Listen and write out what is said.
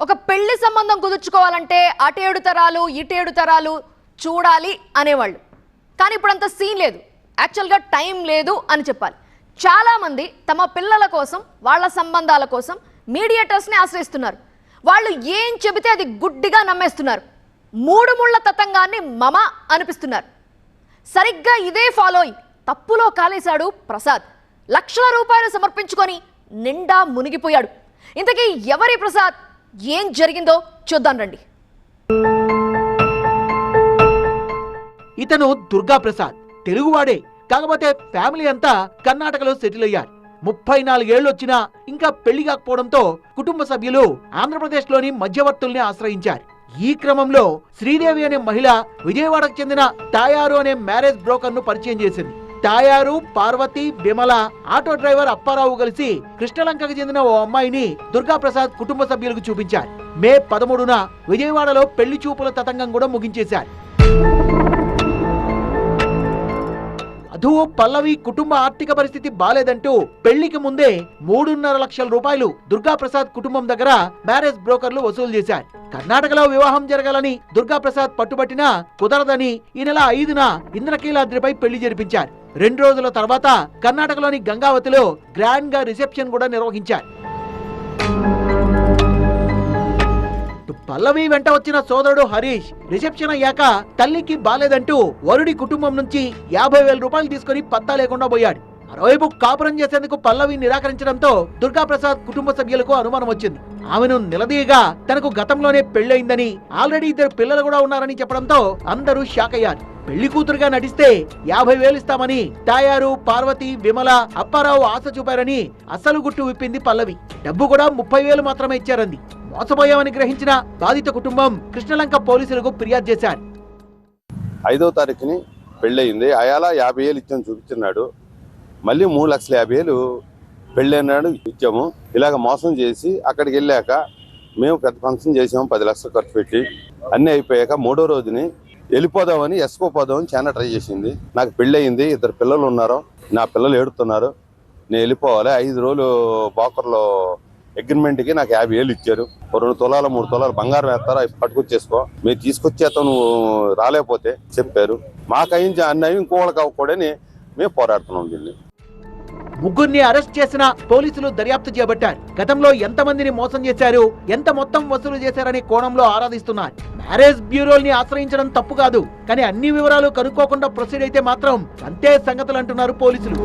ఒక పెళ్లి సంబంధం కుదుర్చుకోవాలంటే అటేడు తరాలు ఇటేడు తరాలు చూడాలి అనేవాళ్ళు. కానీ ఇప్పుడు అంత సీన్ లేదు, యాక్చువల్గా టైం లేదు అని చెప్పాలి. చాలామంది తమ పిల్లల కోసం, వాళ్ళ సంబంధాల కోసం మీడియేటర్స్ని ఆశ్రయిస్తున్నారు. వాళ్ళు ఏం చెబితే అది గుడ్డిగా నమ్మేస్తున్నారు. మూడు ముళ్ళ తతంగాన్ని మమ అనిపిస్తున్నారు. సరిగ్గా ఇదే ఫాలో అయి తప్పులో కాలేశాడు ప్రసాద్. లక్షల రూపాయలు సమర్పించుకొని నిండా మునిగిపోయాడు. ఇంతకీ ఎవరి ప్రసాద్, ఏం జరిగిందో చూద్దాం రండి. ఇతను దుర్గా ప్రసాద్, తెలుగువాడే. కాకపోతే ఫ్యామిలీ అంతా కర్ణాటకలో సెటిల్ అయ్యారు. 34 ఏళ్ళు వచ్చినా ఇంకా పెళ్లి కాకపోవడంతో కుటుంబ సభ్యులు ఆంధ్రప్రదేశ్లోని మధ్యవర్తుల్ని ఆశ్రయించారు. ఈ క్రమంలో శ్రీదేవి అనే మహిళ విజయవాడకు చెందిన తాయారు అనే మ్యారేజ్ బ్రోకర్ ను పరిచయం చేసింది. తాయారు, పార్వతి, విమల, ఆటో డ్రైవర్ అప్పారావు కలిసి కృష్ణలంకకు చెందిన ఓ అమ్మాయిని దుర్గా ప్రసాద్ కుటుంబ సభ్యులకు చూపించారు. మే 13న విజయవాడలో పెళ్లి చూపుల తతంగం కూడా ముగించేశారు. వధువు పల్లవి కుటుంబ ఆర్థిక పరిస్థితి బాలేదంటూ పెళ్లికి ముందే 3.5 లక్షల రూపాయలు దుర్గా ప్రసాద్ కుటుంబం దగ్గర మ్యారేజ్ బ్రోకర్లు వసూలు చేశారు. కర్ణాటకలో వివాహం జరగాలని దుర్గా ప్రసాద్ పట్టుబట్టినా కుదరదని ఈ నెల 5న ఇంద్రకీలాద్రిపై పెళ్లి జరిపించారు. 2 రోజుల తర్వాత కర్ణాటకలోని గంగావతిలో గ్రాండ్ గా రిసెప్షన్ కూడా నిర్వహించారు. పల్లవి వెంట వచ్చిన సోదరుడు హరీష్ రిసెప్షన్ అయ్యాక తల్లికి బాలేదంటూ వరుడి కుటుంబం నుంచి 50,000 రూపాయలు తీసుకుని పత్తా లేకుండా పోయాడు. మరోవైపు కాపురం చేసేందుకు పల్లవి నిరాకరించడంతో దుర్గా ప్రసాద్ కుటుంబ సభ్యులకు అనుమానం వచ్చింది. ఆమెను నిలదీయగా తనకు గతంలోనే పెళ్లయిందని, ఆల్రెడీ 2 పిల్లలు కూడా ఉన్నారని చెప్పడంతో అందరూ షాక్ అయ్యారు. పెళ్లి కూతురుగా నటిస్తే 50,000 ఇస్తామని తాయారు, పార్వతి, విమల, అప్పారావు ఆశ చూపారని అసలు గుట్టు విప్పింది పల్లవి. డబ్బు కూడా 30,000 మాత్రమే ఇచ్చారంది. మోసపోయామని గ్రహించిన బాధిత కుటుంబం కృష్ణలంక పోలీసులకు ఫిర్యాదు చేశారు. 5వ తారీఖుని పెళ్ళయింది. అయాల 50,000 ఇచ్చాము చూపించున్నాడు. మళ్ళీ 3,50,000 పెళ్ళైనాడు ఇచ్చాము. ఇలాగ మోసం చేసి అక్కడికి వెళ్ళాక మేము పెద్ద ఫంక్షన్ చేసాము, 10 లక్షలు ఖర్చు పెట్టి. అన్నీ అయిపోయాక 3వ రోజుని వెళ్ళిపోదామని ఎస్కోపోదామని చాలా ట్రై చేసింది. నాకు పెళ్ళయింది, 2 పిల్లలు ఉన్నారు, నా పిల్లలు ఏడుతున్నారు, నేను వెళ్ళిపోవాలి. 5 రోజులు బాకర్లో అగ్రిమెంట్కి నాకు 50,000 ఇచ్చారు. 2 తులాలు 3 తులాలు బంగారం వేస్తారా, అవి పట్టుకొచ్చేసుకో, మీరు తీసుకొచ్చేతో నువ్వు రాలేకపోతే చెప్పారు. మాకు అయించి అన్నవి ఇంకోళ్ళకి అవ్వకూడని మేము పోరాడుతున్నాం. దీన్ని ముగ్గురిని అరెస్ట్ చేసిన పోలీసులు దర్యాప్తు చేపట్టారు. గతంలో ఎంతమందిని మోసం చేశారు, ఎంత మొత్తం వసూలు చేశారనే కోణంలో ఆరాధిస్తున్నారు. మ్యారేజ్ బ్యూరోల్ని ఆశ్రయించడం తప్పు కాదు, కానీ అన్ని వివరాలు కనుక్కోకుండా ప్రొసీడ్ అయితే మాత్రం అంతే సంగతులు అంటున్నారు పోలీసులు.